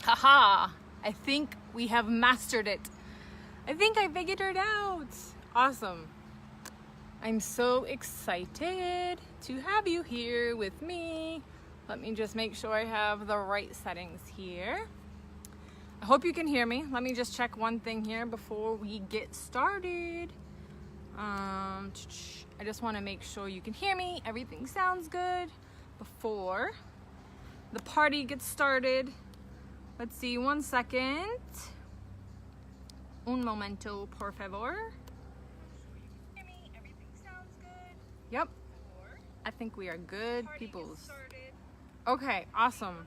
Haha, I think we have mastered it. I think I figured it out. Awesome. I'm so excited to have you here with me. Let me just make sure I have the right settings here. I hope you can hear me. Let me just check one thing here before we get started. I just want to make sure you can hear me. Everything sounds good before the party gets started. Let's see, 1 second. Un momento, por favor. Everything sounds good. Yep. I think we are good peoples. Okay, awesome.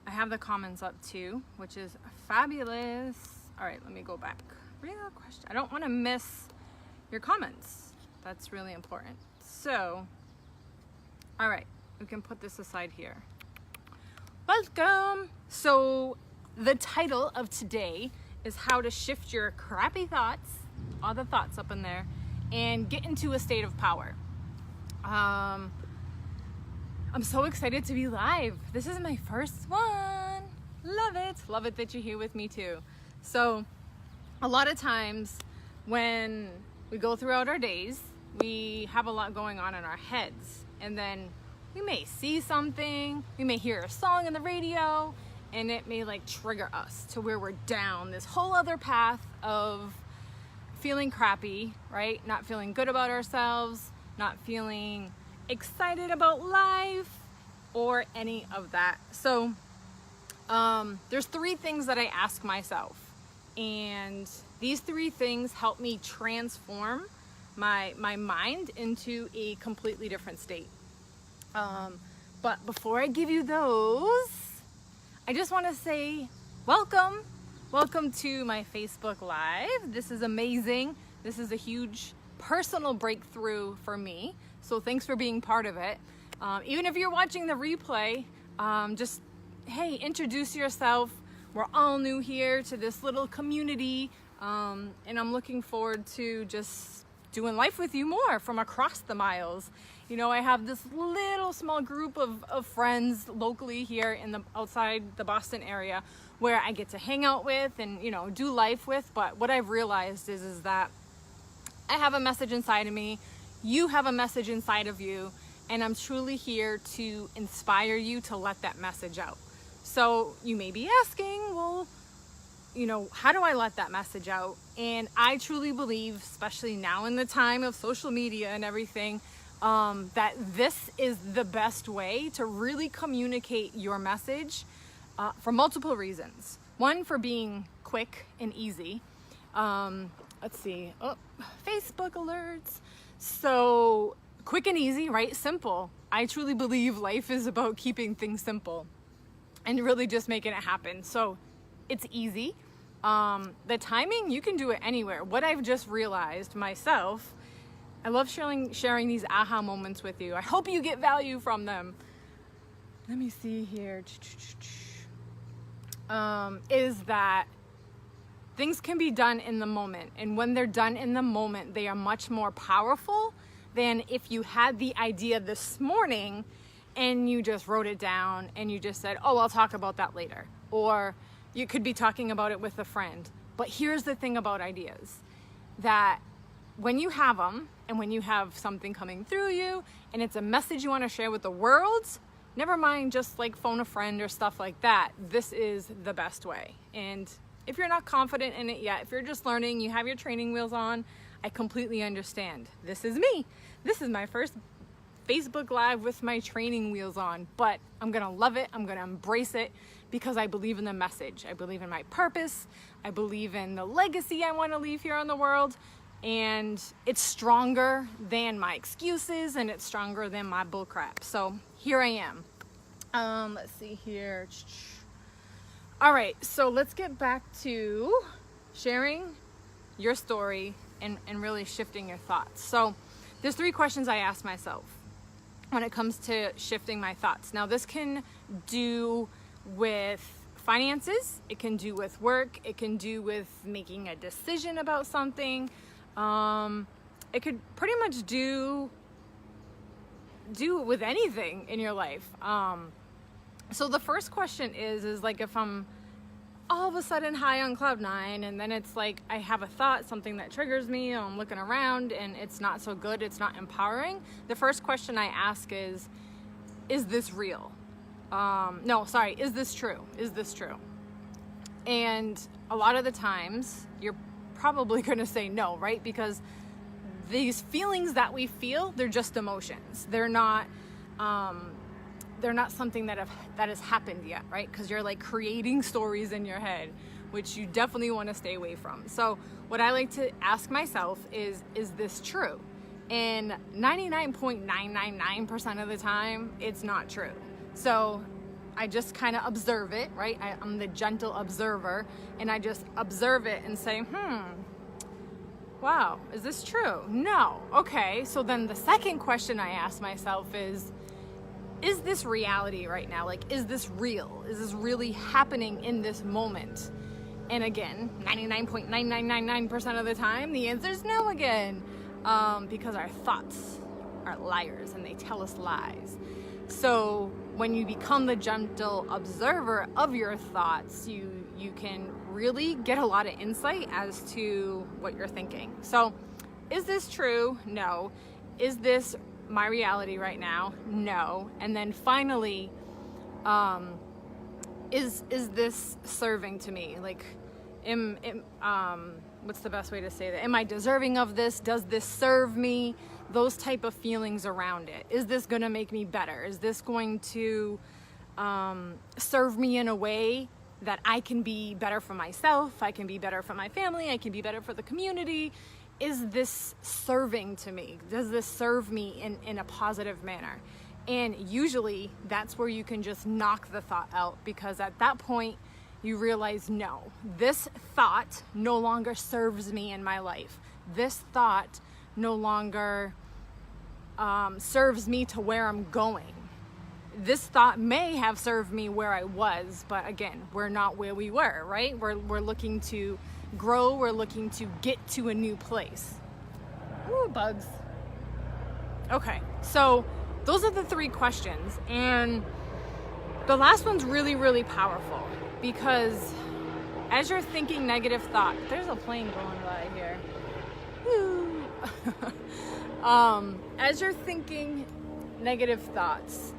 I have the comments up too, which is fabulous. All right, let me go back. Real question. I don't want to miss your comments. That's really important. So, all right, we can put this aside here. Welcome. So the title of today is how to shift your crappy thoughts, all the thoughts up in there, and get into a state of power. I'm so excited to be live. This is my first one. Love it. Love it that you're here with me too. So a lot of times when we go throughout our days, we have a lot going on in our heads, and then we may see something, we may hear a song on the radio, and it may like trigger us to where we're down this whole other path of feeling crappy, right? Not feeling good about ourselves, not feeling excited about life or any of that. So there's 3 things that I ask myself, and these 3 things help me transform my mind into a completely different state. But before I give you those, I just want to say welcome to my Facebook Live. This is amazing. This is a huge personal breakthrough for me, so thanks for being part of it. Even if you're watching the replay, just hey, introduce yourself. We're all new here to this little community, and I'm looking forward to just doing life with you more from across the miles. You know, I have this little small group of friends locally here in the outside the Boston area where I get to hang out with and, you know, do life with. But what I've realized is that I have a message inside of me, you have a message inside of you, and I'm truly here to inspire you to let that message out. So you may be asking, well, you know, how do I let that message out? And I truly believe, especially now in the time of social media and everything, that this is the best way to really communicate your message for multiple reasons. One, for being quick and easy. Let's see. Oh, Facebook alerts. So quick and easy, right? Simple. I truly believe life is about keeping things simple and really just making it happen. So it's easy. The timing, you can do it anywhere. What I've just realized myself, I love sharing these aha moments with you. I hope you get value from them. Let me see here. Is that things can be done in the moment. And when they're done in the moment, they are much more powerful than if you had the idea this morning and you just wrote it down and you just said, oh, I'll talk about that later. Or you could be talking about it with a friend. But here's the thing about ideas, that when you have them and when you have something coming through you and it's a message you want to share with the world, never mind just like phone a friend or stuff like that, this is the best way. And if you're not confident in it yet, if you're just learning, you have your training wheels on, I completely understand. This is me. This is my first Facebook Live with my training wheels on, but I'm gonna love it. I'm gonna embrace it because I believe in the message. I believe in my purpose. I believe in the legacy I want to leave here on the world. And it's stronger than my excuses, and it's stronger than my bullcrap. So here I am. Let's see here. All right, so let's get back to sharing your story and really shifting your thoughts. So there's 3 questions I ask myself when it comes to shifting my thoughts. Now, this can do with finances, it can do with work, it can do with making a decision about something. It could pretty much do with anything in your life. So the first question is like, if I'm all of a sudden high on cloud nine, and then it's like I have a thought, something that triggers me, and I'm looking around and it's not so good, it's not empowering, the first question I ask is this real? Is this true? Is this true? And a lot of the times you're probably going to say no, right? Because these feelings that we feel, they're just emotions. They're not something that has happened yet, right? Because you're like creating stories in your head, which you definitely want to stay away from. So what I like to ask myself is this true? And 99.999% of the time, it's not true. So I just kind of observe it, right? I'm the gentle observer, and I just observe it and say, wow, is this true? No. Okay, so then the second question I ask myself is this reality right now? Like, is this real? Is this really happening in this moment? And again, 99.9999% of the time, the answer is no again, because our thoughts are liars and they tell us lies. So when you become the gentle observer of your thoughts, you can really get a lot of insight as to what you're thinking. So is this true? No. Is this my reality right now? No. And then finally, is this serving to me? Like, what's the best way to say that? Am I deserving of this? Does this serve me? Those type of feelings around it. Is this going to make me better? Is this going to serve me in a way that I can be better for myself? I can be better for my family. I can be better for the community. Is this serving to me? Does this serve me in a positive manner? And usually that's where you can just knock the thought out, because at that point you realize, no, this thought no longer serves me in my life. This thought no longer serves me to where I'm going. This thought may have served me where I was, but again, we're not where we were, right? We're looking to grow, we're looking to get to a new place. Ooh, bugs. Okay, so those are the three questions, and the last one's really, really powerful, because as you're thinking negative thought, there's a plane going by here. Woo. As you're thinking negative thoughts,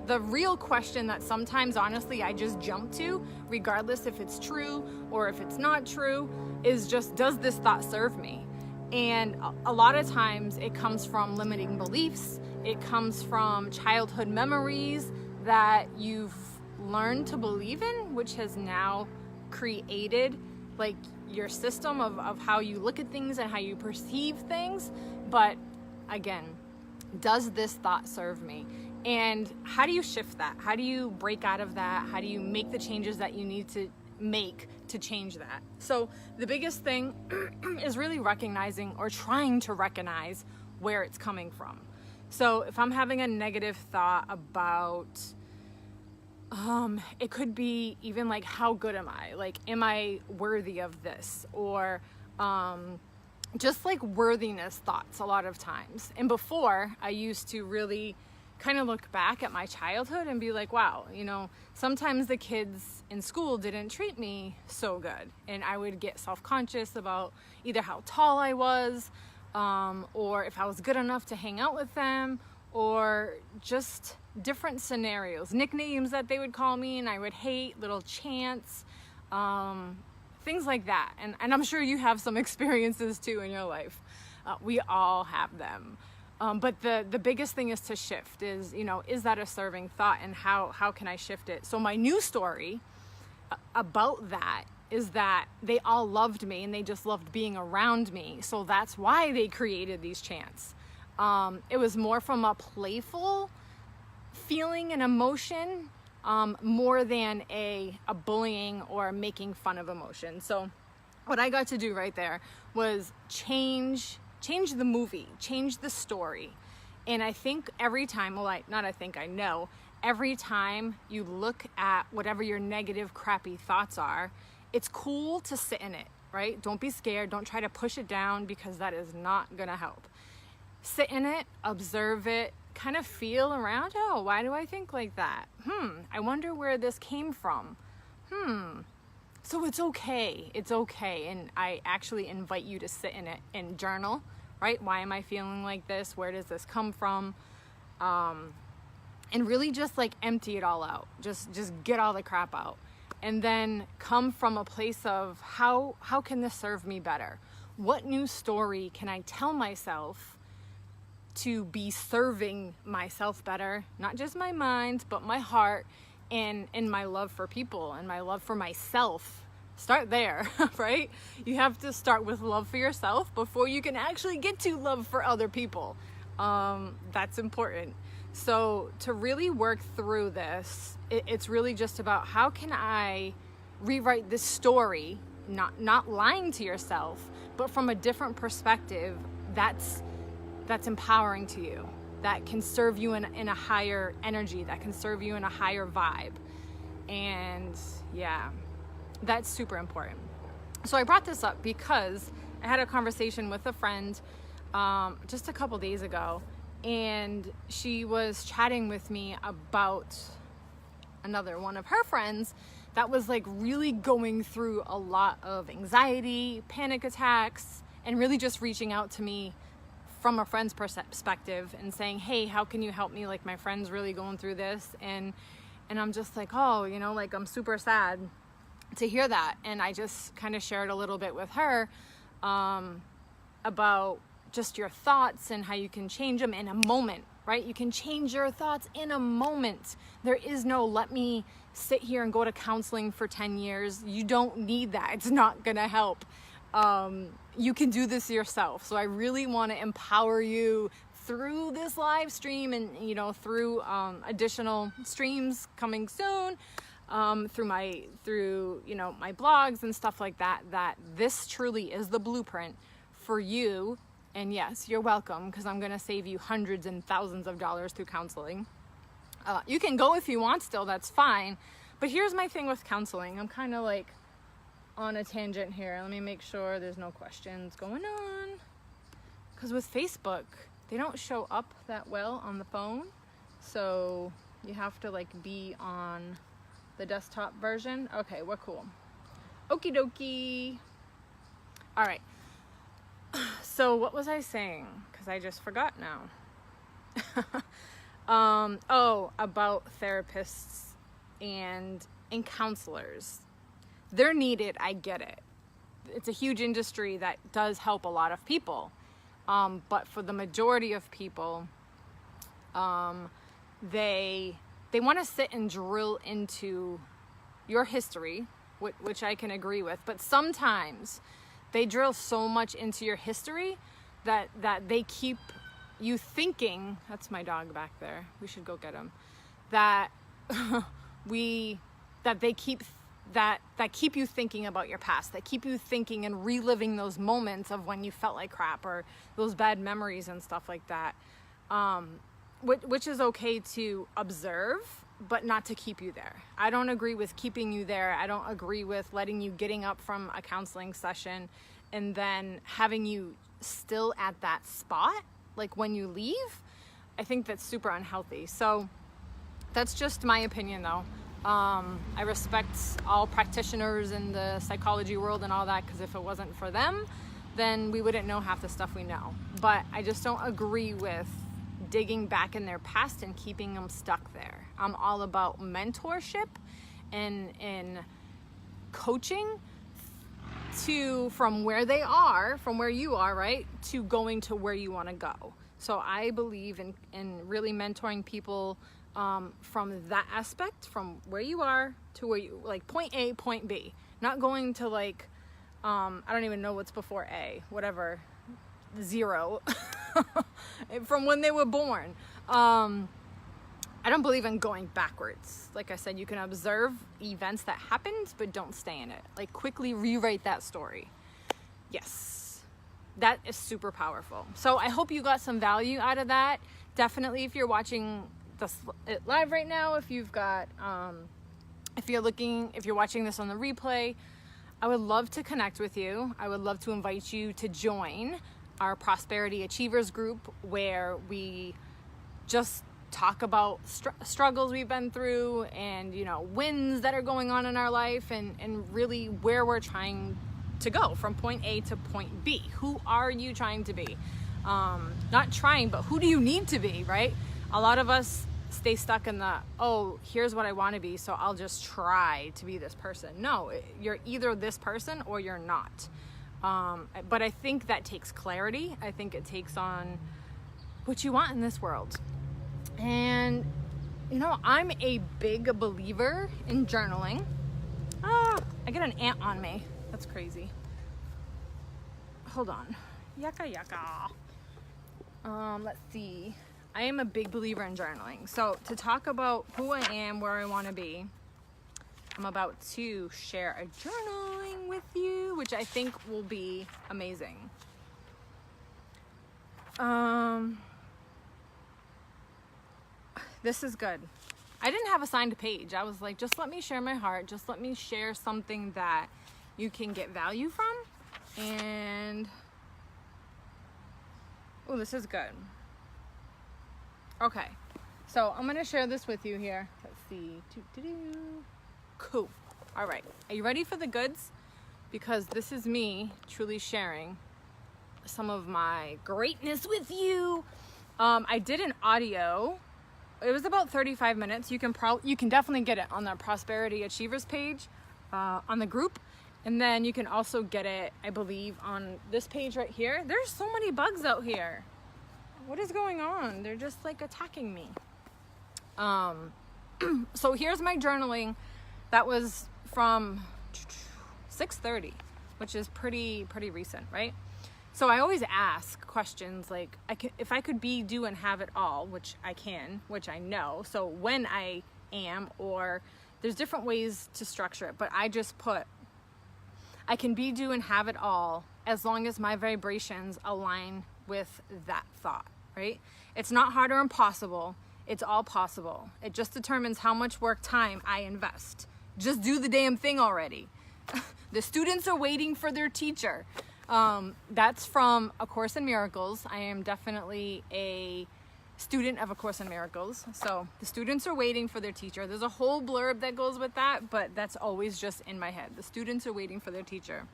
the real question that sometimes, honestly, I just jump to, regardless if it's true or if it's not true, is just, does this thought serve me? And a lot of times it comes from limiting beliefs. It comes from childhood memories that you've learned to believe in, which has now created like your system of how you look at things and how you perceive things. But again, does this thought serve me? And how do you shift that? How do you break out of that? How do you make the changes that you need to make to change that? So the biggest thing is really recognizing, or trying to recognize, where it's coming from. So if I'm having a negative thought about, it could be even like, how good am I? Like, am I worthy of this? Or just like worthiness thoughts a lot of times. And before, I used to really kind of look back at my childhood and be like, wow, sometimes the kids in school didn't treat me so good. And I would get self-conscious about either how tall I was, or if I was good enough to hang out with them, or just different scenarios, nicknames that they would call me and I would hate, little chants, things like that. And I'm sure you have some experiences too in your life. We all have them. But the biggest thing is to shift, is that a serving thought, and how can I shift it? So my new story about that is that they all loved me and they just loved being around me. So that's why they created these chants. It was more from a playful feeling and emotion, more than a bullying or making fun of emotion. So what I got to do right there was change the movie, change the story. And I think every time, I know, every time you look at whatever your negative, crappy thoughts are, it's cool to sit in it, right? Don't be scared. Don't try to push it down, because that is not gonna help. Sit in it, observe it, kind of feel around, oh, why do I think like that? I wonder where this came from. So it's okay. It's okay. And I actually invite you to sit in it and journal, right? Why am I feeling like this? Where does this come from? And really just like empty it all out. Just get all the crap out. And then come from a place of how can this serve me better? What new story can I tell myself to be serving myself better? Not just my mind, but my heart, and my love for people and my love for myself. Start there, right? You have to start with love for yourself before you can actually get to love for other people. That's important. So to really work through this, it's really just about how can I rewrite this story, not lying to yourself, but from a different perspective that's empowering to you, that can serve you in a higher energy, that can serve you in a higher vibe. And yeah, that's super important. So I brought this up because I had a conversation with a friend just a couple days ago, and she was chatting with me about another one of her friends that was like really going through a lot of anxiety, panic attacks, and really just reaching out to me from a friend's perspective and saying, hey, how can you help me? Like, my friend's really going through this. And I'm just like, oh, you know, like, I'm super sad to hear that. And I just kind of shared a little bit with her about just your thoughts and how you can change them in a moment, right? You can change your thoughts in a moment. There is no, let me sit here and go to counseling for 10 years. You don't need that. It's not gonna help. You can do this yourself. So I really want to empower you through this live stream and, you know, through additional streams coming soon, through my blogs and stuff like that, that this truly is the blueprint for you. And yes, you're welcome, because I'm going to save you hundreds and thousands of dollars through counseling. You can go if you want still, that's fine. But here's my thing with counseling. I'm kind of like on a tangent here. Let me make sure there's no questions going on. Because with Facebook, they don't show up that well on the phone. So you have to like be on the desktop version. Okay, we're cool. Okie dokie. All right. So what was I saying? Because I just forgot now. About therapists and counselors. They're needed, I get it. It's a huge industry that does help a lot of people. But for the majority of people, they want to sit and drill into your history, which I can agree with. But sometimes they drill so much into your history that they keep you thinking, that's my dog back there, we should go get him, that keep you thinking about your past, that keep you thinking and reliving those moments of when you felt like crap, or those bad memories and stuff like that, which is okay to observe, but not to keep you there. I don't agree with keeping you there. I don't agree with letting you getting up from a counseling session and then having you still at that spot, like when you leave. I think that's super unhealthy. So that's just my opinion though. I respect all practitioners in the psychology world and all that, because if it wasn't for them, then we wouldn't know half the stuff we know. But I just don't agree with digging back in their past and keeping them stuck there. I'm all about mentorship and coaching from where they are, from where you are, right, to going to where you want to go. So I believe in really mentoring people from that aspect, from where you are to where you, like point A, point B, not going to like, I don't even know what's before A, whatever, 0, from when they were born. I don't believe in going backwards. Like I said, you can observe events that happened, but don't stay in it. Like, quickly rewrite that story. Yes, that is super powerful. So I hope you got some value out of that. Definitely, if you're watching this live right now, if you've got, if you're watching this on the replay, I would love to connect with you. I would love to invite you to join our Prosperity Achievers group, where we just talk about struggles we've been through and, you know, wins that are going on in our life, and really where we're trying to go from point A to point B. Who are you trying to be? Not trying, but who do you need to be, right? A lot of us stay stuck in the, oh, here's what I want to be, so I'll just try to be this person. No, you're either this person or you're not. But I think that takes clarity. I think it takes on what you want in this world. And, you know, I'm a big believer in journaling. I got an ant on me. That's crazy. Hold on. Yaka yaka. Let's see. I am a big believer in journaling. So to talk about who I am, where I want to be, I'm about to share a journaling with you, which I think will be amazing. This is good. I didn't have a signed page. I was like, just let me share my heart. Just let me share something that you can get value from. And, oh, this is good. Okay, so I'm gonna share this with you here. Let's see. Cool. All right, are you ready for the goods? Because this is me truly sharing some of my greatness with you. I did an audio. It was about 35 minutes. You can definitely get it on the Prosperity Achievers page on the group. And then you can also get it, I believe, on this page right here. There's so many bugs out here. What is going on? They're just like attacking me. So here's my journaling. That was from 6:30, which is pretty recent, right? So I always ask questions like, if I could be, do, and have it all, which I can, which I know. So when I am, or there's different ways to structure it, but I just put, I can be, do, and have it all as long as my vibrations align with that thought, right? It's not hard or impossible. It's all possible. It just determines how much work time I invest. Just do the damn thing already. The students are waiting for their teacher. That's from A Course in Miracles. I am definitely a student of A Course in Miracles. So the students are waiting for their teacher. There's a whole blurb that goes with that, but that's always just in my head. The students are waiting for their teacher.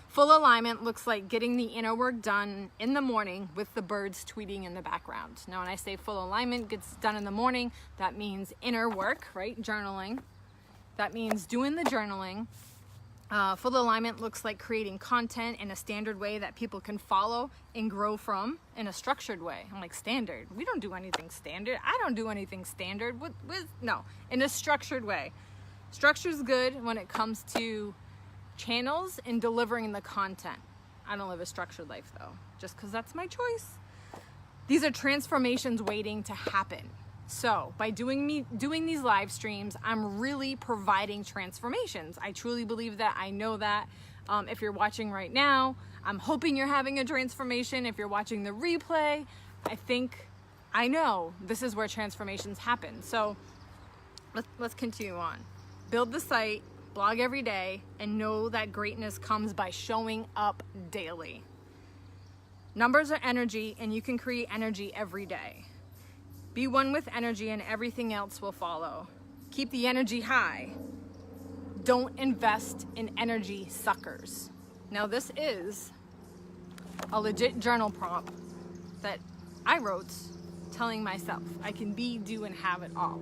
Full alignment looks like getting the inner work done in the morning with the birds tweeting in the background. Now, when I say full alignment gets done in the morning, that means inner work, right? Journaling. That means doing the journaling. Full alignment looks like creating content in a standard way that people can follow and grow from in a structured way. I'm like, standard? We don't do anything standard. I don't do anything standard. No, in a structured way. Structure's good when it comes to channels and delivering the content. I don't live a structured life though, just because that's my choice. These are transformations waiting to happen. So by doing these live streams, I'm really providing transformations. I truly believe that. I know that. If you're watching right now, I'm hoping you're having a transformation. If you're watching the replay, I know this is where transformations happen. So let's continue on. Build the site, blog every day, and know that greatness comes by showing up daily. Numbers are energy, and you can create energy every day. Be one with energy and everything else will follow. Keep the energy high. Don't invest in energy suckers. Now this is a legit journal prompt that I wrote telling myself I can be, do, and have it all.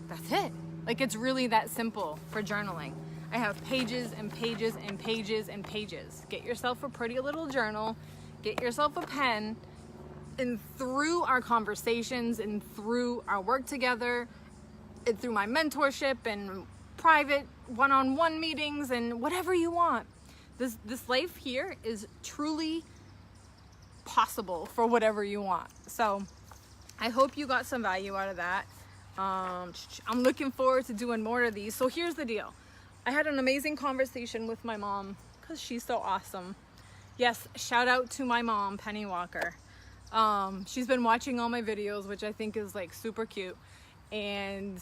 That's it. Like, it's really that simple for journaling. I have pages and pages and pages and pages. Get yourself a pretty little journal, get yourself a pen, and through our conversations and through our work together and through my mentorship and private one-on-one meetings and whatever you want, this life here is truly possible for whatever you want. So I hope you got some value out of that. I'm looking forward to doing more of these. So here's the deal. I had an amazing conversation with my mom because she's so awesome. Yes, shout out to my mom, Penny Walker. She's been watching all my videos, which I think is like super cute. And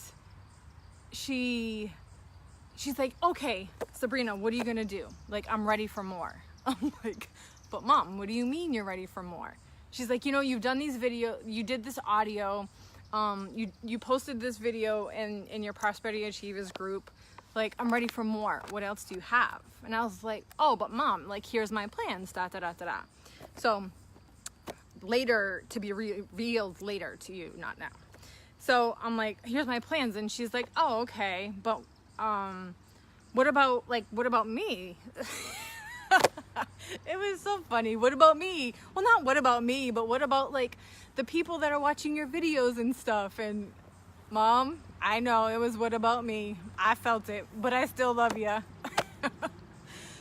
she's like, okay, Sabrina, what are you gonna do? Like, I'm ready for more. I'm like, but mom, what do you mean you're ready for more? She's like, you know, you've done these videos, you did this audio, you posted this video in your Prosperity Achievers group. Like, I'm ready for more. What else do you have? And I was like, oh, but mom, like, here's my plans, da da da da da. So later, to be revealed later to you, not now. So I'm like, here's my plans. And she's like, oh, okay, but what about me? It was so funny. What about me? Well, not what about me, but what about like the people that are watching your videos and stuff? And Mom, I know it was what about me. I felt it, but I still love you.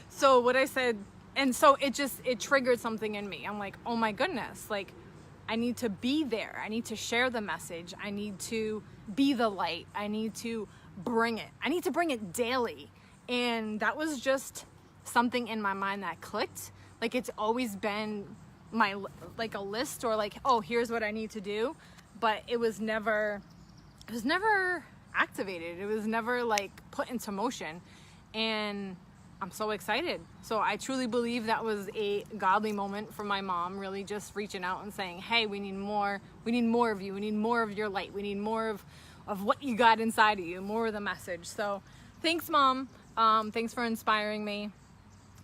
So what I said, and so it triggered something in me. I'm like, oh my goodness, like I need to be there. I need to share the message. I need to be the light. I need to bring it. I need to bring it daily. And that was just something in my mind that clicked. Like it's always been my, like a list or like, oh, here's what I need to do. But it was never activated. It was never like put into motion. And I'm so excited. So I truly believe that was a godly moment for my mom, really just reaching out and saying, hey, we need more of you. We need more of your light. We need more of what you got inside of you, more of the message. So thanks, Mom. Thanks for inspiring me.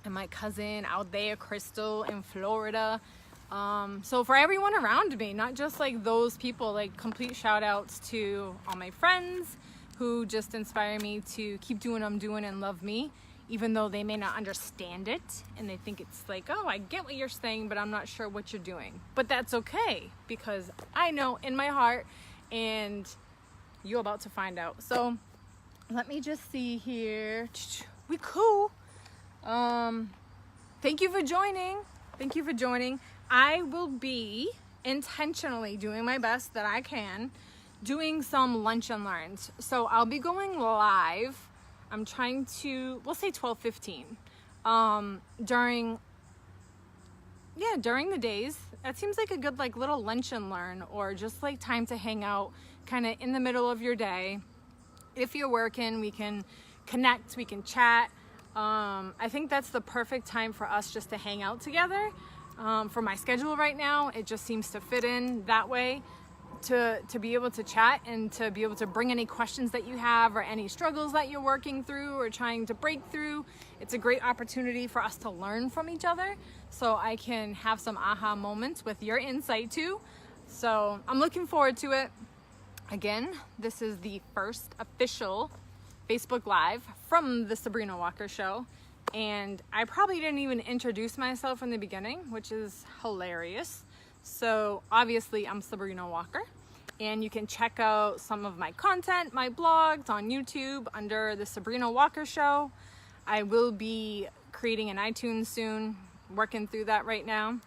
And my cousin out there, Crystal in Florida. So for everyone around me, not just like those people, like complete shout outs to all my friends who just inspire me to keep doing what I'm doing and love me, even though they may not understand it and they think it's like, oh, I get what you're saying, but I'm not sure what you're doing. But that's okay, because I know in my heart, and you're about to find out. So let me just see here. We cool. Thank you for joining. Thank you for joining. I will be intentionally doing my best that I can, doing some lunch and learns. So I'll be going live. I'm trying to, we'll say 12:15, during the days. That seems like a good like little lunch and learn, or just like time to hang out kind of in the middle of your day. If you're working, we can connect, we can chat. I think that's the perfect time for us just to hang out together. For my schedule right now, it just seems to fit in that way, to be able to chat and to be able to bring any questions that you have or any struggles that you're working through or trying to break through. It's a great opportunity for us to learn from each other, so I can have some aha moments with your insight too. So I'm looking forward to it. Again, this is the first official Facebook Live from the Sabrina Walker Show. And I probably didn't even introduce myself in the beginning, which is hilarious. So obviously I'm Sabrina Walker, and you can check out some of my content, my blogs on YouTube under the Sabrina Walker Show. I will be creating an iTunes soon, working through that right now.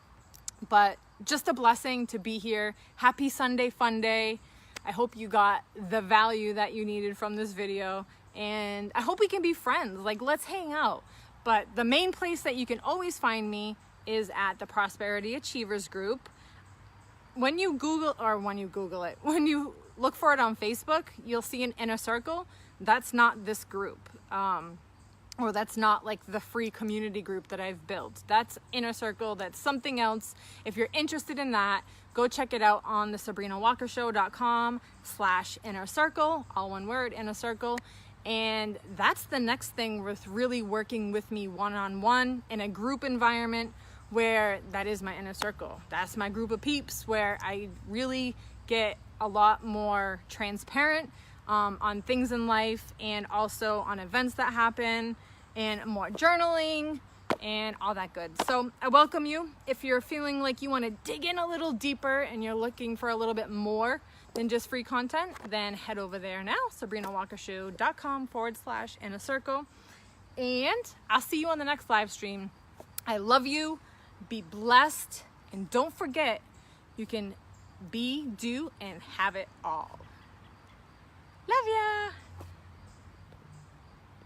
But just a blessing to be here. Happy Sunday Fun Day. I hope you got the value that you needed from this video, and I hope we can be friends. Like, let's hang out. But the main place that you can always find me is at the Prosperity Achievers group. When you look for it on Facebook, you'll see an inner circle. That's not this group. Or that's not like the free community group that I've built. That's inner circle. That's something else. If you're interested in that, go check it out on the sabrinawalkershow.com/inner circle, all one word, inner circle. And that's the next thing with really working with me one-on-one in a group environment, where that is my inner circle. That's my group of peeps, where I really get a lot more transparent on things in life, and also on events that happen, and more journaling and all that good. So I welcome you. If you're feeling like you want to dig in a little deeper and you're looking for a little bit more than just free content, then head over there now, sabrinawalkershow.com/inner circle. And I'll see you on the next live stream. I love you. Be blessed. And don't forget, you can be, do, and have it all. Love ya.